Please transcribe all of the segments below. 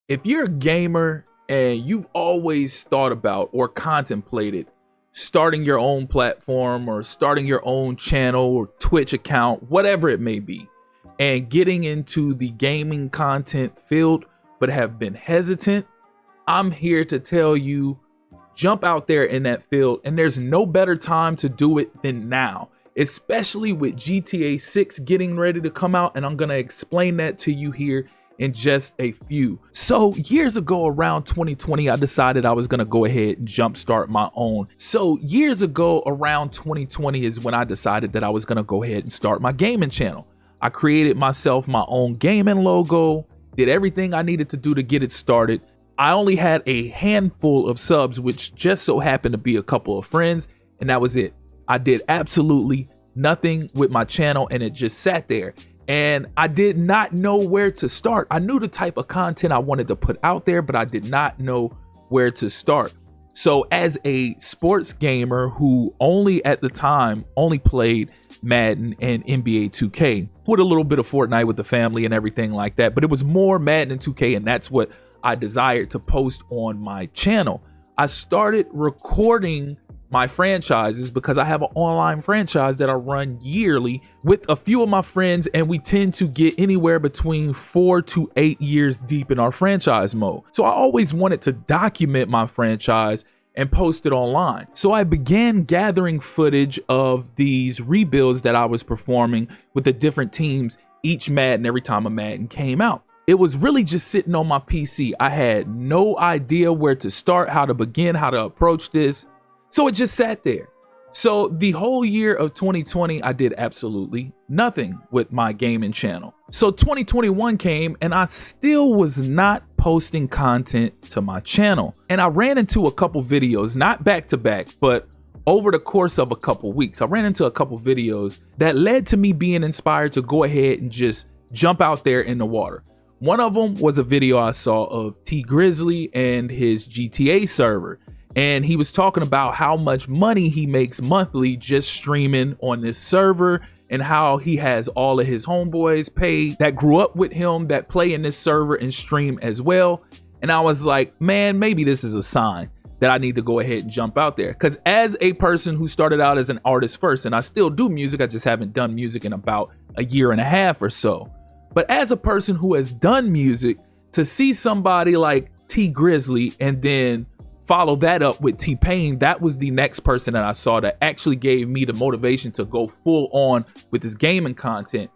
If you're a gamer and you've always thought about or contemplated starting your own platform or starting your own channel or Twitch account, whatever it may be, and getting into the gaming content field but have been hesitant, I'm here to tell you, jump out there in that field, and there's no better time to do it than now, especially with GTA 6 getting ready to come out, and I'm going to explain that to you here in just a few. So years ago, around 2020, I decided I was going to go ahead and jumpstart my own. So years ago, around 2020 is when I decided that I was going to go ahead and start my gaming channel. I created myself my own gaming logo, did everything I needed to do to get it started. I only had a handful of subs, which just so happened to be a couple of friends, and that was it. I did absolutely nothing with my channel, and it just sat there. And I did not know where to start. I knew the type of content I wanted to put out there, but I did not know where to start. So as a sports gamer who only at the time only played Madden and NBA 2K with a little bit of Fortnite with the family and everything like that, but it was more Madden and 2K, and that's what I desired to post on my channel. I started recording my franchises because I have an online franchise that I run yearly with a few of my friends, and we tend to get anywhere between 4 to 8 years deep in our franchise mode. So I always wanted to document my franchise and post it online. So I began gathering footage of these rebuilds that I was performing with the different teams each Madden every time a Madden came out. It was really just sitting on my PC. I had no idea where to start, how to begin, how to approach this. So it just sat there. So the whole year of 2020, I did absolutely nothing with my gaming channel. So 2021 came and I still was not posting content to my channel. And I ran into a couple videos, not back to back, but over the course of a couple weeks, I ran into a couple videos that led to me being inspired to go ahead and just jump out there in the water. One of them was a video I saw of T Grizzly and his GTA server. And he was talking about how much money he makes monthly just streaming on this server, and how he has all of his homeboys paid that grew up with him that play in this server and stream as well. And I was like, man, maybe this is a sign that I need to go ahead and jump out there. Because as a person who started out as an artist first, and I still do music, I just haven't done music in about a year and a half or so. But as a person who has done music, to see somebody like T Grizzly and then follow that up with T-Pain, that was the next person that I saw that actually gave me the motivation to go full on with his gaming content.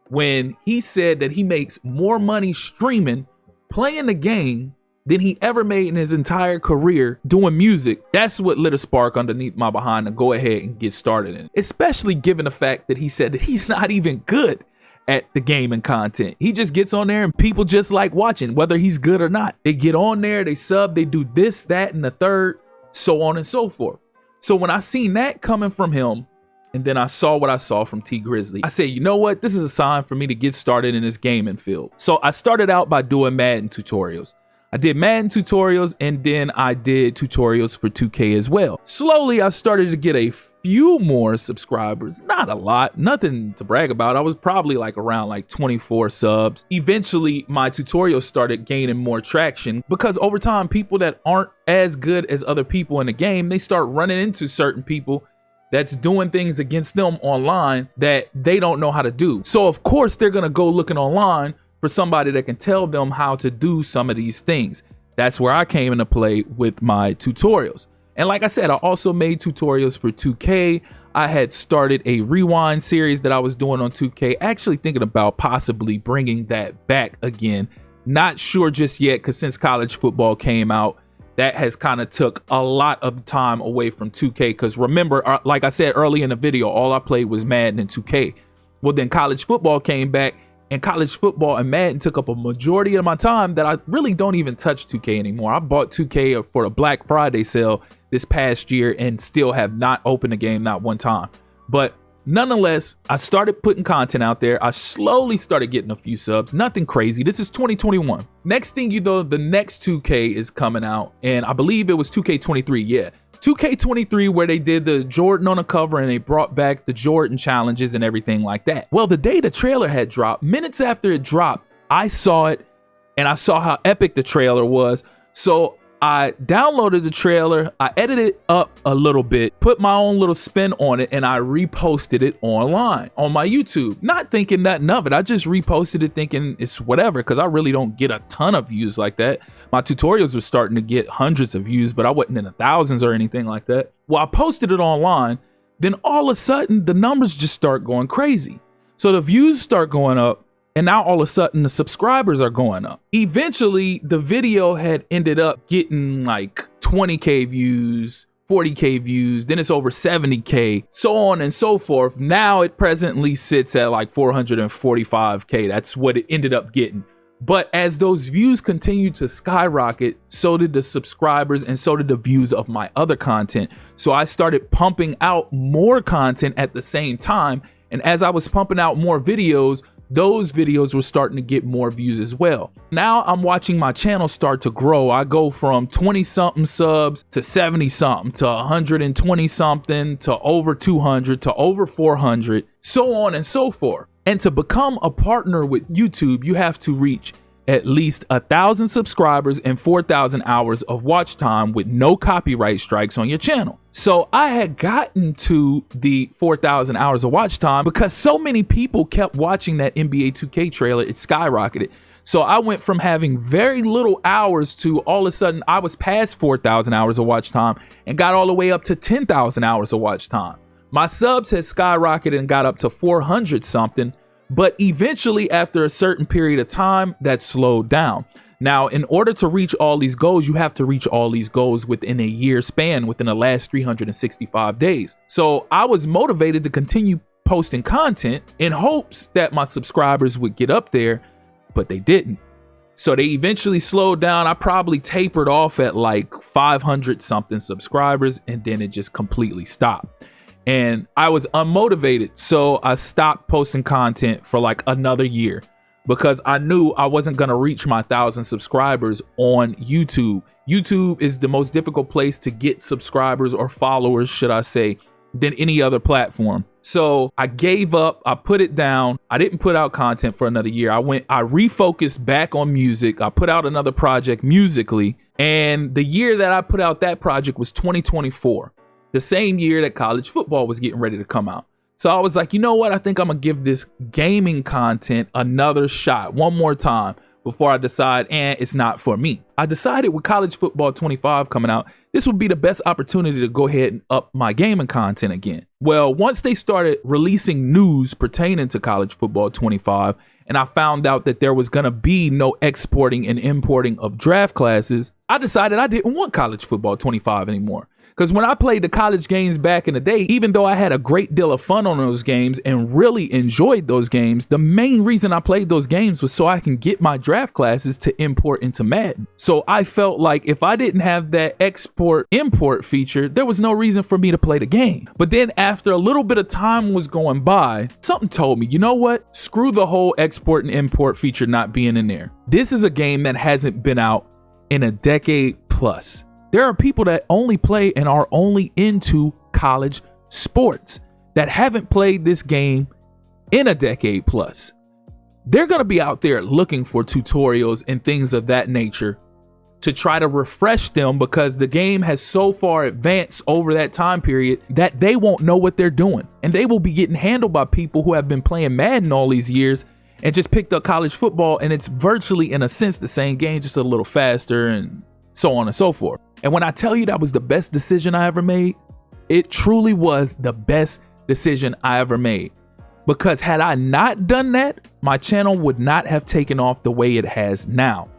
When he said that he makes more money streaming, playing the game, than he ever made in his entire career doing music, that's what lit a spark underneath my behind to go ahead and get started in. Especially given the fact that he said that he's not even good at the gaming content. He just gets on there and people just like watching, whether he's good or not. They get on there, they sub, they do this, that, and the third, so on and so forth. So when I seen that coming from him, and then I saw what I saw from T Grizzly, I said, you know what? This is a sign for me to get started in this gaming field. So I started out by doing Madden tutorials. I did Madden tutorials, and then I did tutorials for 2K as well. Slowly, I started to get a few more subscribers. Not a lot, nothing to brag about. I was probably like around like 24 subs. Eventually, my tutorials started gaining more traction because over time, people that aren't as good as other people in the game, they start running into certain people that's doing things against them online that they don't know how to do. So of course, they're gonna go looking online for somebody that can tell them how to do some of these things. That's where I came into play with my tutorials. And like I said, I also made tutorials for 2K. I had started a rewind series that I was doing on 2K, actually thinking about possibly bringing that back again. Not sure just yet, because since college football came out, that has kind of took a lot of time away from 2K. Because remember, like I said early in the video, all I played was Madden and 2K. Well, then college football came back, and college football and Madden took up a majority of my time that I really don't even touch 2K anymore. I bought 2K for a Black Friday sale this past year and still have not opened the game, not one time. But nonetheless, I started putting content out there. I slowly started getting a few subs, nothing crazy. This is 2021. Next thing you know, the next 2K is coming out, and I believe it was 2K23, yeah. 2K23, where they did the Jordan on the cover and they brought back the Jordan challenges and everything like that. Well, the day the trailer had dropped, minutes after it dropped, I saw it and I saw how epic the trailer was. So I downloaded the trailer, I edited it up a little bit, put my own little spin on it, and I reposted it online on my YouTube. Not thinking nothing of it. I just reposted it thinking it's whatever, because I really don't get a ton of views like that. My tutorials were starting to get hundreds of views, but I wasn't in the thousands or anything like that. Well, I posted it online, then all of a sudden the numbers just start going crazy. So the views start going up, and now all of a sudden the subscribers are going up. Eventually, the video had ended up getting like 20K views, 40K views, then it's over 70K, so on and so forth. Now it presently sits at like 445K. That's what it ended up getting. But as those views continued to skyrocket, so did the subscribers and so did the views of my other content. So I started pumping out more content at the same time. And as I was pumping out more videos, those videos were starting to get more views as well. Now I'm watching my channel start to grow. I go from 20 something subs to 70 something to 120 something to over 200 to over 400, so on and so forth. And to become a partner with YouTube, you have to reach at least 1,000 subscribers and 4,000 hours of watch time with no copyright strikes on your channel. So I had gotten to the 4,000 hours of watch time because so many people kept watching that NBA 2K trailer, it skyrocketed. So I went from having very little hours to all of a sudden I was past 4,000 hours of watch time and got all the way up to 10,000 hours of watch time. My subs had skyrocketed and got up to 400 something. But eventually, after a certain period of time, that slowed down. Now, in order to reach all these goals, you have to reach all these goals within a year span, within the last 365 days. So I was motivated to continue posting content in hopes that my subscribers would get up there, but they didn't. So they eventually slowed down. I probably tapered off at like 500 something subscribers, and then it just completely stopped. And I was unmotivated, so I stopped posting content for like another year because I knew I wasn't going to reach my 1,000 subscribers on YouTube. YouTube is the most difficult place to get subscribers or followers, should I say, than any other platform. So I gave up, I put it down. I didn't put out content for another year. I refocused back on music. I put out another project musically, and the year that I put out that project was 2024. The same year that college football was getting ready to come out. So I was like, you know what? I think I'm gonna give this gaming content another shot one more time before I decide, it's not for me. I decided with college football 25 coming out, this would be the best opportunity to go ahead and up my gaming content again. Well, once they started releasing news pertaining to college football 25, and I found out that there was gonna be no exporting and importing of draft classes, I decided I didn't want college football 25 anymore. Because when I played the college games back in the day, even though I had a great deal of fun on those games and really enjoyed those games, the main reason I played those games was so I can get my draft classes to import into Madden. So I felt like if I didn't have that export-import feature, there was no reason for me to play the game. But then after a little bit of time was going by, something told me, you know what? Screw the whole export and import feature not being in there. This is a game that hasn't been out in a decade plus. There are people that only play and are only into college sports that haven't played this game in a decade plus. They're going to be out there looking for tutorials and things of that nature to try to refresh them because the game has so far advanced over that time period that they won't know what they're doing. And they will be getting handled by people who have been playing Madden all these years and just picked up college football. And it's virtually, in a sense, the same game, just a little faster and so on and so forth. And when I tell you that was the best decision I ever made, it truly was the best decision I ever made. Because had I not done that, my channel would not have taken off the way it has now.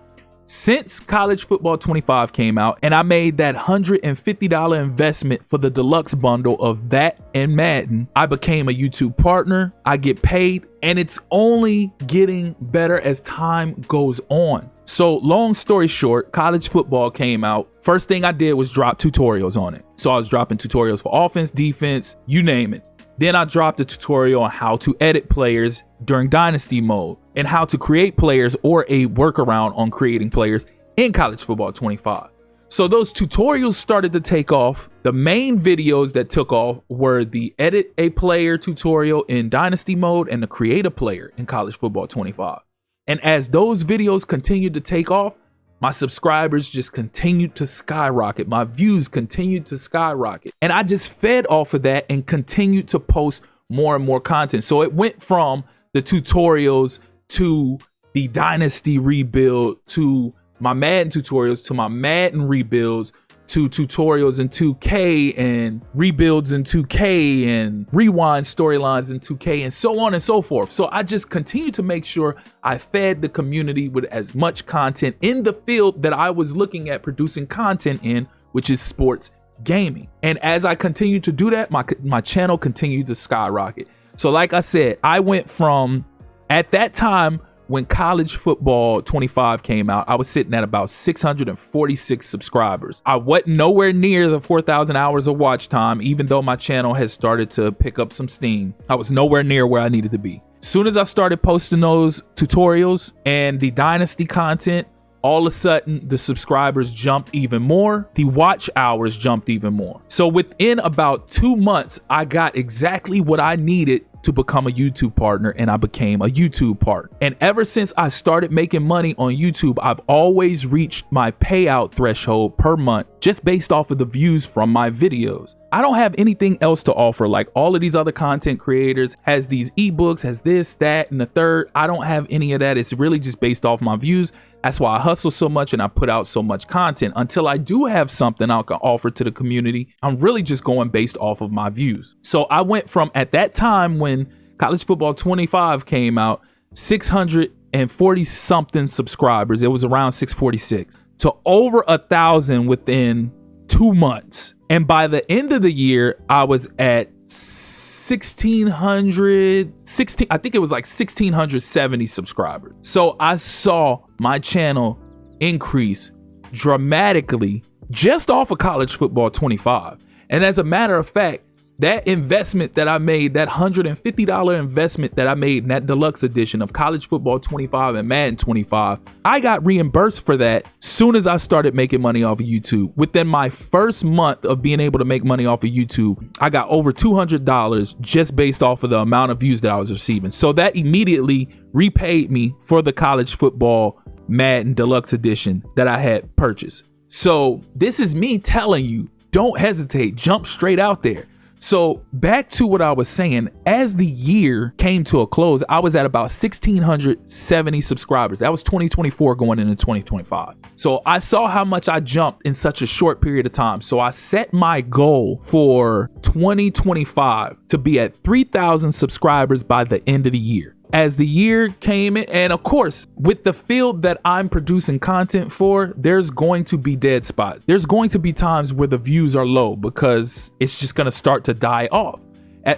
Since College Football 25 came out and I made that $150 investment for the deluxe bundle of that and Madden, I became a YouTube partner, I get paid, and it's only getting better as time goes on. So long story short, college football came out. First thing I did was drop tutorials on it. So I was dropping tutorials for offense, defense, you name it. Then I dropped a tutorial on how to edit players during Dynasty mode and how to create players or a workaround on creating players in College Football 25. So those tutorials started to take off. The main videos that took off were the edit a player tutorial in Dynasty mode and the create a player in College Football 25. And as those videos continued to take off, my subscribers just continued to skyrocket. My views continued to skyrocket. And I just fed off of that and continued to post more and more content. So it went from the tutorials to the Dynasty rebuild to my Madden tutorials to my Madden rebuilds to tutorials in 2K and rebuilds in 2K and rewind storylines in 2K and so on and so forth. So I just continue to make sure I fed the community with as much content in the field that I was looking at producing content in, which is sports gaming. And as I continued to do that, my channel continued to skyrocket. So like I said, I went from, at that time, when College Football 25 came out, I was sitting at about 646 subscribers. I wasn't nowhere near the 4,000 hours of watch time, even though my channel has started to pick up some steam. I was nowhere near where I needed to be. As soon as I started posting those tutorials and the Dynasty content, all of a sudden the subscribers jumped even more. The watch hours jumped even more. So within about 2 months, I got exactly what I needed to become a YouTube partner, and I became a YouTube partner. And ever since I started making money on YouTube, I've always reached my payout threshold per month just based off of the views from my videos. I don't have anything else to offer. Like all of these other content creators has these ebooks, has this, that, and the third. I don't have any of that. It's really just based off my views. That's why I hustle so much and I put out so much content. Until I do have something I can offer to the community, I'm really just going based off of my views. So I went from, at that time when College Football 25 came out, 640 something subscribers. It was around 646 to over 1,000 within 2 months. And by the end of the year, I was at 1,670 subscribers. So I saw my channel increase dramatically just off of College Football 25. And as a matter of fact, that investment that I made, that $150 investment that I made in that deluxe edition of College Football 25 and Madden 25, I got reimbursed for that soon as I started making money off of YouTube. Within my first month of being able to make money off of YouTube, I got over $200 just based off of the amount of views that I was receiving. So that immediately repaid me for the College Football Madden deluxe edition that I had purchased. So this is me telling you, don't hesitate, jump straight out there. So back to what I was saying, as the year came to a close, I was at about 1,670 subscribers. That was 2024 going into 2025. So I saw how much I jumped in such a short period of time. So I set my goal for 2025 to be at 3,000 subscribers by the end of the year. As the year came in, and of course, with the field that I'm producing content for, there's going to be dead spots. There's going to be times where the views are low because it's just going to start to die off.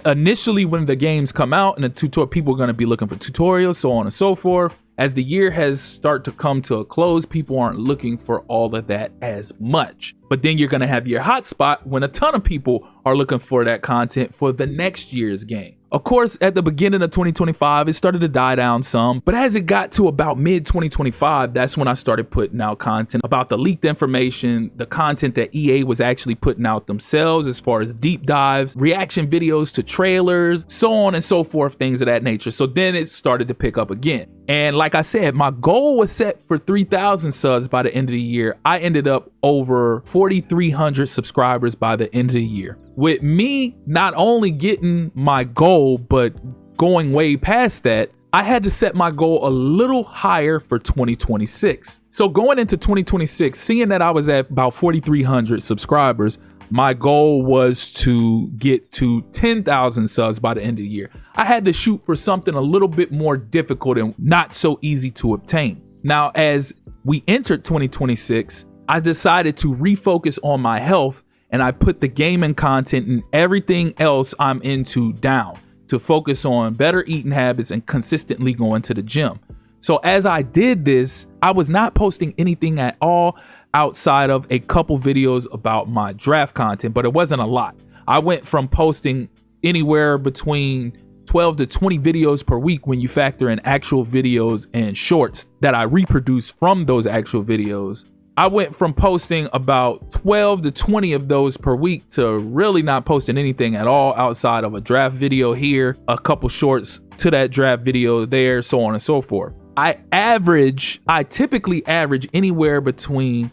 Initially, when the games come out and the people are going to be looking for tutorials, so on and so forth. As the year has started to come to a close, people aren't looking for all of that as much. But then you're going to have your hot spot when a ton of people are looking for that content for the next year's game. Of course, at the beginning of 2025, it started to die down some, but as it got to about mid 2025, that's when I started putting out content about the leaked information, the content that EA was actually putting out themselves as far as deep dives, reaction videos to trailers, so on and so forth, things of that nature. So then it started to pick up again. And like I said, my goal was set for 3,000 subs by the end of the year. I ended up over 4,300 subscribers by the end of the year. With me not only getting my goal, but going way past that, I had to set my goal a little higher for 2026. So going into 2026, seeing that I was at about 4,300 subscribers, my goal was to get to 10,000 subs by the end of the year. I had to shoot for something a little bit more difficult and not so easy to obtain. Now, as we entered 2026, I decided to refocus on my health, and I put the gaming content and everything else I'm into down to focus on better eating habits and consistently going to the gym. So as I did this, I was not posting anything at all outside of a couple videos about my draft content, but it wasn't a lot. I went from posting anywhere between 12 to 20 videos per week when you factor in actual videos and shorts that I reproduce from those actual videos. I went from posting about 12 to 20 of those per week to really not posting anything at all outside of a draft video here, a couple shorts to that draft video there, so on and so forth. I typically average anywhere between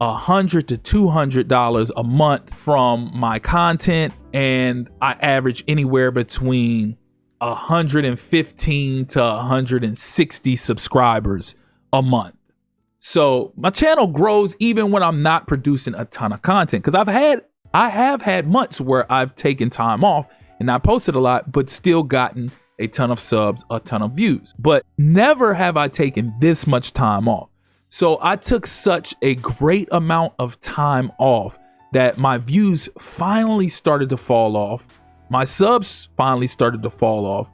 $100 to $200 a month from my content, and I average anywhere between 115 to 160 subscribers a month. So my channel grows even when I'm not producing a ton of content, because I have had months where I've taken time off and not posted a lot, but still gotten a ton of subs, a ton of views. But never have I taken this much time off. So I took such a great amount of time off that my views finally started to fall off. My subs finally started to fall off.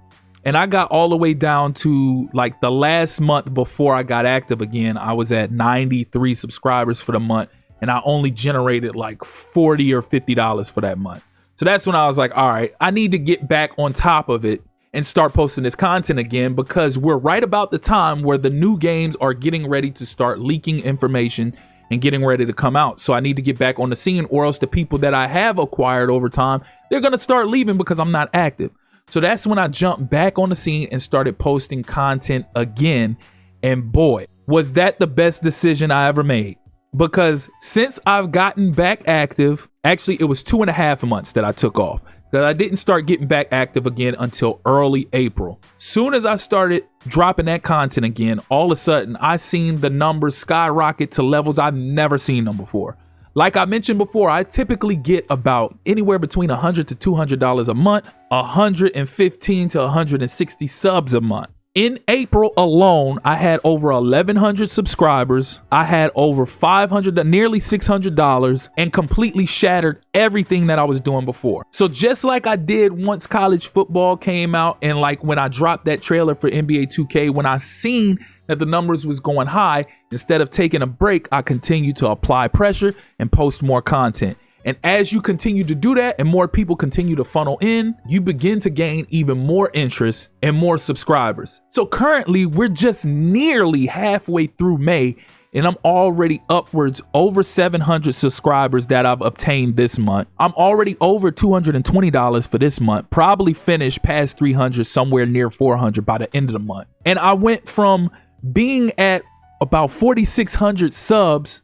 And I got all the way down to like the last month before I got active again. I was at 93 subscribers for the month, and I only generated like $40 or $50 for that month. So that's when I was like, all right, I need to get back on top of it and start posting this content again, because we're right about the time where the new games are getting ready to start leaking information and getting ready to come out. So I need to get back on the scene, or else the people that I have acquired over time, they're going to start leaving because I'm not active. So that's when I jumped back on the scene and started posting content again. And boy, was that the best decision I ever made. Because since I've gotten back active, actually it was 2.5 months that I took off, because I didn't start getting back active again until early April. Soon as I started dropping that content again, all of a sudden I seen the numbers skyrocket to levels I've never seen them before. Like I mentioned before, I typically get about anywhere between $100 to $200 a month, 115 to 160 subs a month. In April alone, I had over 1,100 subscribers. I had over $500, nearly $600, and completely shattered everything that I was doing before. So just like I did once college football came out, and like when I dropped that trailer for NBA 2K, when I seen that the numbers was going high, instead of taking a break, I continued to apply pressure and post more content. And as you continue to do that and more people continue to funnel in, you begin to gain even more interest and more subscribers. So currently we're just nearly halfway through May, and I'm already upwards over 700 subscribers that I've obtained this month. I'm already over $220 for this month, probably finish past 300, somewhere near 400 by the end of the month. And I went from being at about 4,600 subs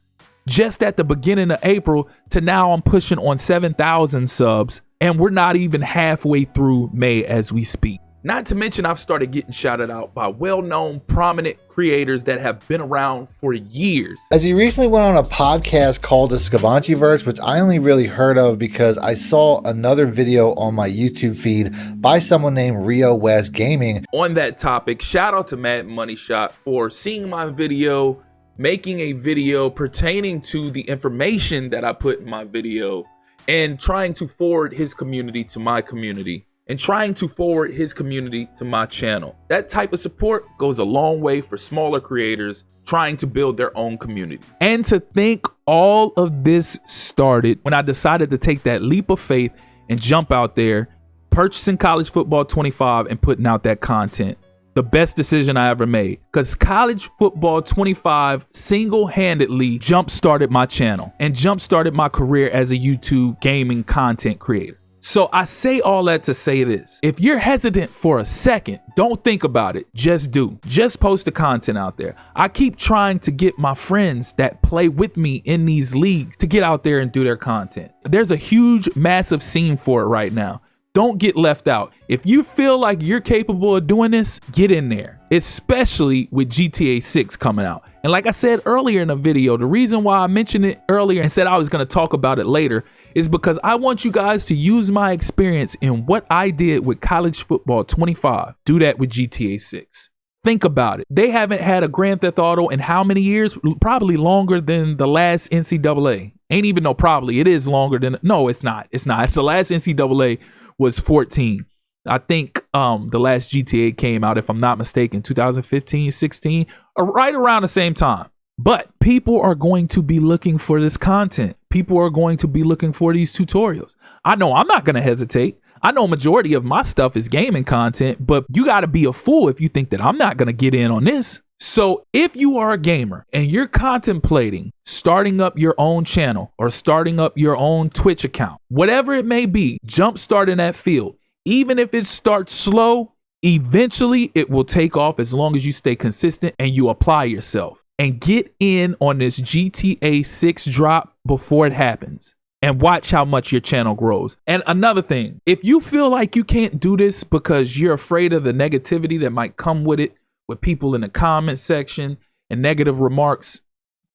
just at the beginning of April to now I'm pushing on 7,000 subs, and we're not even halfway through May as we speak. Not to mention I've started getting shouted out by well-known prominent creators that have been around for years. As he recently went on a podcast called the Scavanchiverse, which I only really heard of because I saw another video on my YouTube feed by someone named Rio West Gaming. On that topic, shout out to Mad Money Shot for seeing my video, making a video pertaining to the information that I put in my video, and trying to forward his community to my community, and trying to forward his community to my channel. That type of support goes a long way for smaller creators trying to build their own community. And to think all of this started when I decided to take that leap of faith and jump out there, purchasing College Football 25 and putting out that content. The best decision I ever made, because College Football 25 single-handedly jump-started my channel and jump-started my career as a YouTube gaming content creator. So I say all that to say this: if you're hesitant for a second, don't think about it, just do. Just post the content out there. I keep trying to get my friends that play with me in these leagues to get out there and do their content. There's a huge, massive scene for it right now. Don't get left out. If you feel like you're capable of doing this, get in there, especially with GTA 6 coming out. And like I said earlier in the video, the reason why I mentioned it earlier and said I was going to talk about it later is because I want you guys to use my experience in what I did with College Football 25. Do that with GTA 6. Think about it. They haven't had a Grand Theft Auto in how many years? Probably longer than the last NCAA. Ain't even no probably. It is longer than. No, it's not. It's not. The last NCAA was 14. I think the last GTA came out, if I'm not mistaken, 2015, 16, or right around the same time. But people are going to be looking for this content. People are going to be looking for these tutorials. I know I'm not going to hesitate. I know majority of my stuff is gaming content, but you got to be a fool if you think that I'm not going to get in on this. So if you are a gamer and you're contemplating starting up your own channel or starting up your own Twitch account, whatever it may be, jumpstart in that field. Even if it starts slow, Eventually, it will take off as long as you stay consistent and you apply yourself. And get in on this GTA 6 drop before it happens. And watch how much your channel grows. And another thing, if you feel like you can't do this because you're afraid of the negativity that might come with it, with people in the comment section and negative remarks,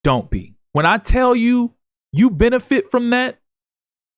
don't be. When I tell you, you benefit from that,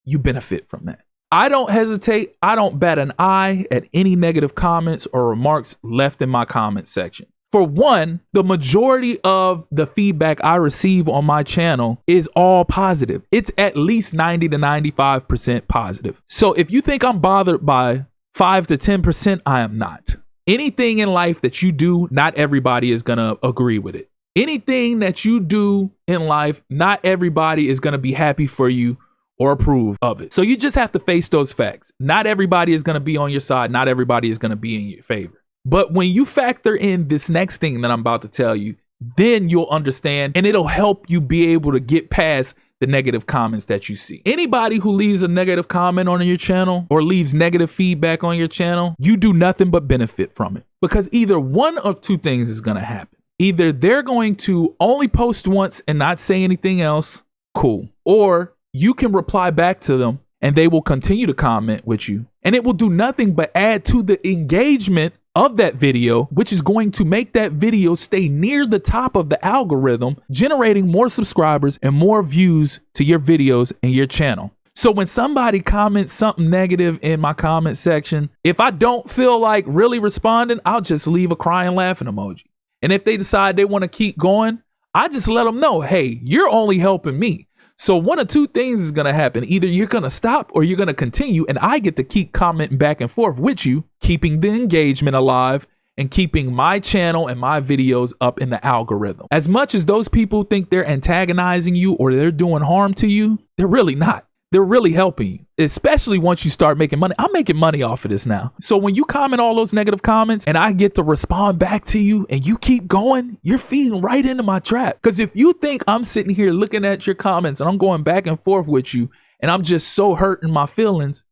you benefit from that. I don't hesitate. I don't bat an eye at any negative comments or remarks left in my comment section. For one, the majority of the feedback I receive on my channel is all positive. It's at least 90 to 95% positive. So if you think I'm bothered by 5 to 10%, I am not. Anything in life that you do, not everybody is going to agree with it. Anything that you do in life, not everybody is going to be happy for you or approve of it. So you just have to face those facts. Not everybody is going to be on your side. Not everybody is going to be in your favor. But when you factor in this next thing that I'm about to tell you, then you'll understand and it'll help you be able to get past the negative comments that you see. Anybody who leaves a negative comment on your channel or leaves negative feedback on your channel, you do nothing but benefit from it. Because either one of two things is going to happen. Either they're going to only post once and not say anything else, cool. Or you can reply back to them and they will continue to comment with you. And it will do nothing but add to the engagement of that video, which is going to make that video stay near the top of the algorithm, generating more subscribers and more views to your videos and your channel. So when somebody comments something negative in my comment section, if I don't feel like really responding, I'll just leave a crying laughing emoji. And if they decide they want to keep going, I just let them know, hey, you're only helping me. So one of two things is going to happen. Either you're going to stop or you're going to continue, and I get to keep commenting back and forth with you, keeping the engagement alive and keeping my channel and my videos up in the algorithm. As much as those people think they're antagonizing you or they're doing harm to you, they're really not. They're really helping you, especially once you start making money. I'm making money off of this now. So when you comment all those negative comments and I get to respond back to you and you keep going, you're feeding right into my trap. Because if you think I'm sitting here looking at your comments and I'm going back and forth with you and I'm just so hurt in my feelings,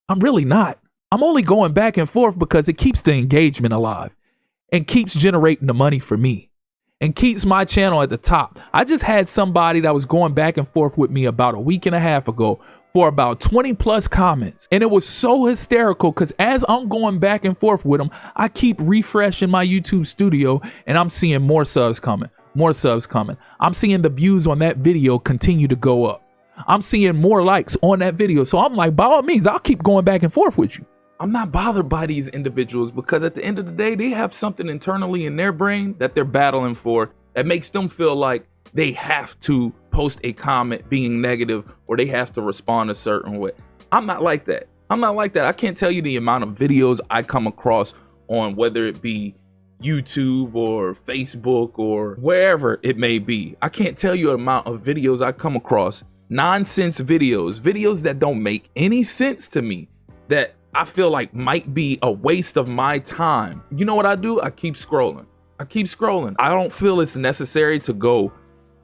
I'm really not. I'm only going back and forth because it keeps the engagement alive and keeps generating the money for me and keeps my channel at the top. I just had somebody that was going back and forth with me about a week and a half ago for about 20 plus comments. And it was so hysterical because as I'm going back and forth with them, I keep refreshing my YouTube studio and I'm seeing more subs coming, more subs coming. I'm seeing the views on that video continue to go up. I'm seeing more likes on that video. So I'm like, by all means, I'll keep going back and forth with you. I'm not bothered by these individuals because at the end of the day, they have something internally in their brain that they're battling for that makes them feel like they have to post a comment being negative or they have to respond a certain way. I'm not like that. I'm not like that. I can't tell you the amount of videos I come across on whether it be YouTube or Facebook or wherever it may be. I can't tell you the amount of videos I come across. Nonsense videos that don't make any sense to me, that I feel like might be a waste of my time. You know what I do? I keep scrolling. I don't feel it's necessary to go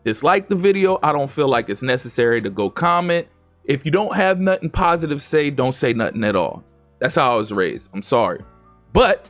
dislike the video. I don't feel like it's necessary to go comment. If you don't have nothing positive to say, don't say nothing at all. That's how I was raised. I'm sorry. But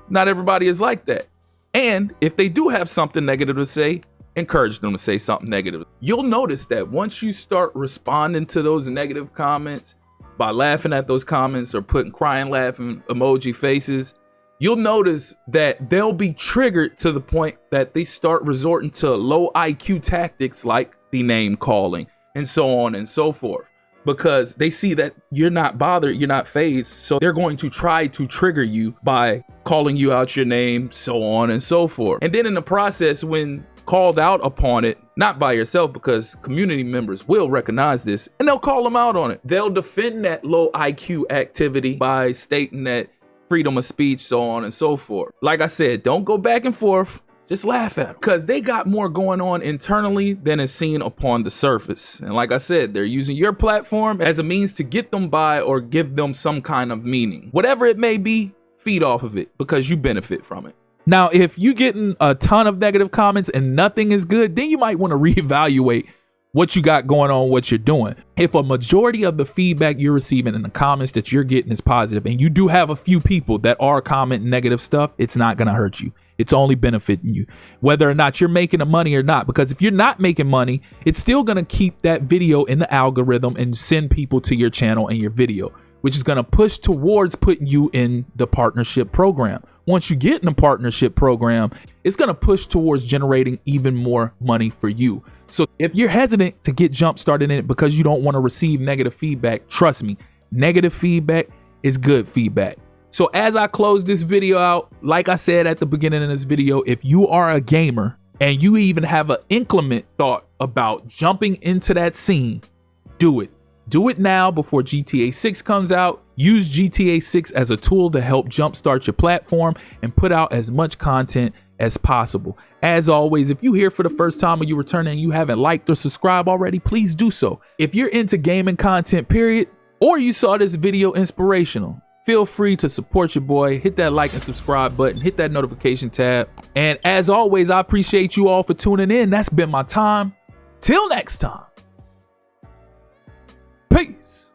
not everybody is like that. And if they do have something negative to say, encourage them to say something negative. You'll notice that once you start responding to those negative comments by laughing at those comments or putting crying laughing emoji faces, you'll notice that they'll be triggered to the point that they start resorting to low IQ tactics like the name calling and so on and so forth, because they see that you're not bothered, you're not fazed. So they're going to try to trigger you by calling you out your name, so on and so forth. And then in the process, when called out upon it, not by yourself, because community members will recognize this and they'll call them out on it. They'll defend that low IQ activity by stating that freedom of speech, so on and so forth. Like I said, don't go back and forth. Just laugh at them because they got more going on internally than is seen upon the surface. And like I said, they're using your platform as a means to get them by or give them some kind of meaning. Whatever it may be, feed off of it because you benefit from it. Now, if you're getting a ton of negative comments and nothing is good, then you might want to reevaluate what you got going on, what you're doing. If a majority of the feedback you're receiving in the comments that you're getting is positive, and you do have a few people that are commenting negative stuff, it's not going to hurt you. It's only benefiting you, whether or not you're making the money or not. Because if you're not making money, it's still going to keep that video in the algorithm and send people to your channel and your video, which is going to push towards putting you in the partnership program. Once you get in the partnership program, it's going to push towards generating even more money for you. So if you're hesitant to get jump started in it because you don't want to receive negative feedback, trust me, negative feedback is good feedback. So as I close this video out, like I said at the beginning of this video, if you are a gamer and you even have an inclement thought about jumping into that scene, do it. Do it now before GTA 6 comes out. Use GTA 6 as a tool to help jumpstart your platform and put out as much content as possible. As always, if you're here for the first time or you return and you haven't liked or subscribed already, please do so. If you're into gaming content, period, or you saw this video inspirational, feel free to support your boy. Hit that like and subscribe button, hit that notification tab. And as always, I appreciate you all for tuning in. That's been my time. Till next time. Peace.